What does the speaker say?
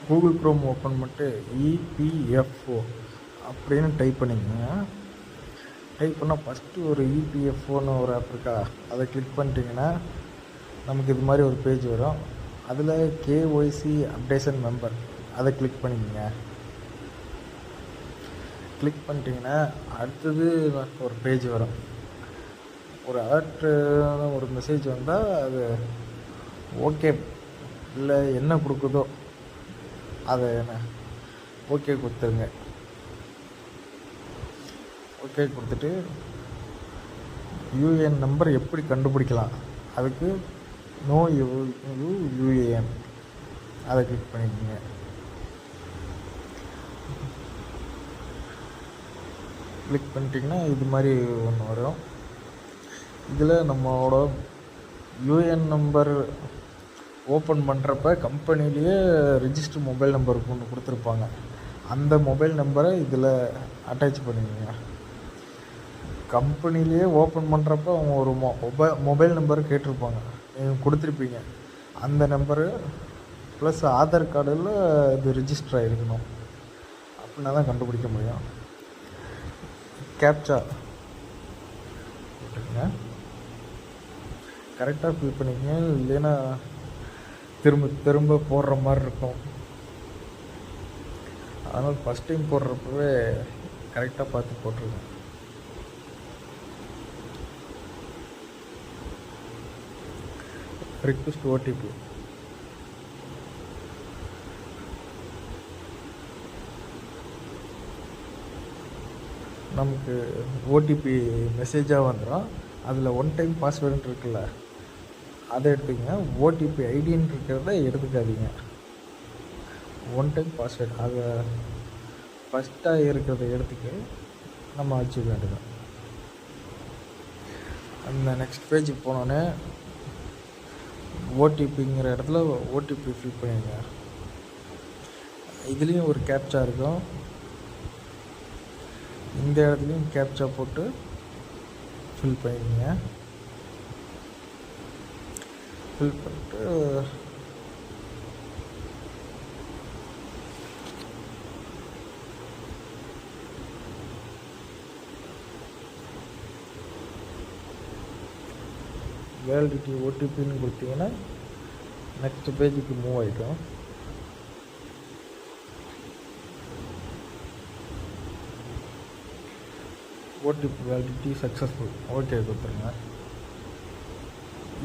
Google Chrome open பண்ணிட்டு EPFO அப்படின்னு type பண்ணிக்கோங்க. டைப் பண்ணால் ஃபஸ்ட்டு ஒரு இபிஎஃப்ஓன்னு ஒரு ஆப் இருக்கா, அதை கிளிக் பண்ணிட்டீங்கன்னா நமக்கு இது மாதிரி ஒரு பேஜ் வரும். அதில் கேஒய்சி அப்டேஷன் மெம்பர் அதை கிளிக் பண்ணிக்கோங்க. கிளிக் பண்ணிட்டீங்கன்னா அடுத்தது ஒரு பேஜ் வரும். ஒரு அலர்ட்டு ஒரு மெசேஜ் வந்தால் அது ஓகே இல்லை என்ன கொடுக்குதோ அதை ஓகே கொடுத்துருங்க. ஓகே கொடுத்துட்டு யூஏஎன் நம்பர் எப்படி கண்டுபிடிக்கலாம், அதுக்கு நோ யூஏஎன் அதை கிளிக் பண்ணிக்கோங்க. கிளிக் பண்ணிட்டிங்கன்னா இது மாதிரி ஒன்று வரும். இதில் நம்மளோட யூஏஎன் நம்பர் ஓப்பன் பண்ணுறப்ப கம்பெனிலேயே ரிஜிஸ்டர் மொபைல் நம்பருக்கு ஒன்று கொடுத்துருப்பாங்க. அந்த மொபைல் நம்பரை இதில் அட்டாச் பண்ணிக்கோங்க. கம்பெனிலேயே ஓப்பன் பண்ணுறப்ப அவங்க ஒரு மொபைல் நம்பர் கேட்டிருப்பாங்க, நீங்கள் கொடுத்துருப்பீங்க. அந்த நம்பரு ப்ளஸ் ஆதார் கார்டில் இது ரிஜிஸ்டர் ஆகிருக்கணும். அப்படின்னா தான் கண்டுபிடிக்க முடியும். கேப்சா போட்டுக்கங்க, கரெக்டாக ஃபில் பண்ணிக்கங்க. இல்லைன்னா திரும்ப திரும்ப போடுற மாதிரி இருக்கும். அதனால் ஃபஸ்ட் டைம் போடுறப்பவே கரெக்டாக பார்த்து போட்டுருங்க. ரிக்வெஸ்ட் ஓடிபி நமக்கு ஓடிபி மெசேஜாக வந்துடும். அதில் ஒன் டைம் பாஸ்வேர்டுன்னு இருக்குல்ல, அதை எடுத்துக்கங்க. ஓடிபி ஐடின்னு இருக்கிறத எடுத்துக்காதீங்க. ஒன் டைம் பாஸ்வேர்டு அதை ஃபஸ்ட்டாக இருக்கிறத எடுத்துக்க நம்ம வச்சுக்க வேண்டியதான். அந்த நெக்ஸ்ட் பேஜுக்கு போனோடனே ஓடிபிங்கிற இடத்துல ஓடிபி ஃபில் பண்ணிடுங்க. இதுலேயும் ஒரு கேப்சா இருக்கும். இந்த இடத்துலையும் கேப்சா போட்டு ஃபில் பண்ணிடுங்க. ஃபில் பண்ணிட்டு வேலிடிட்டி ஓடிபின்னு கொடுத்தீங்கன்னா நெக்ஸ்ட் பேஜுக்கு மூவ் ஆகிடும். ஓடிபி வேலிடிட்டி சக்ஸஸ்ஃபுல் ஓகே கொடுத்துருங்க.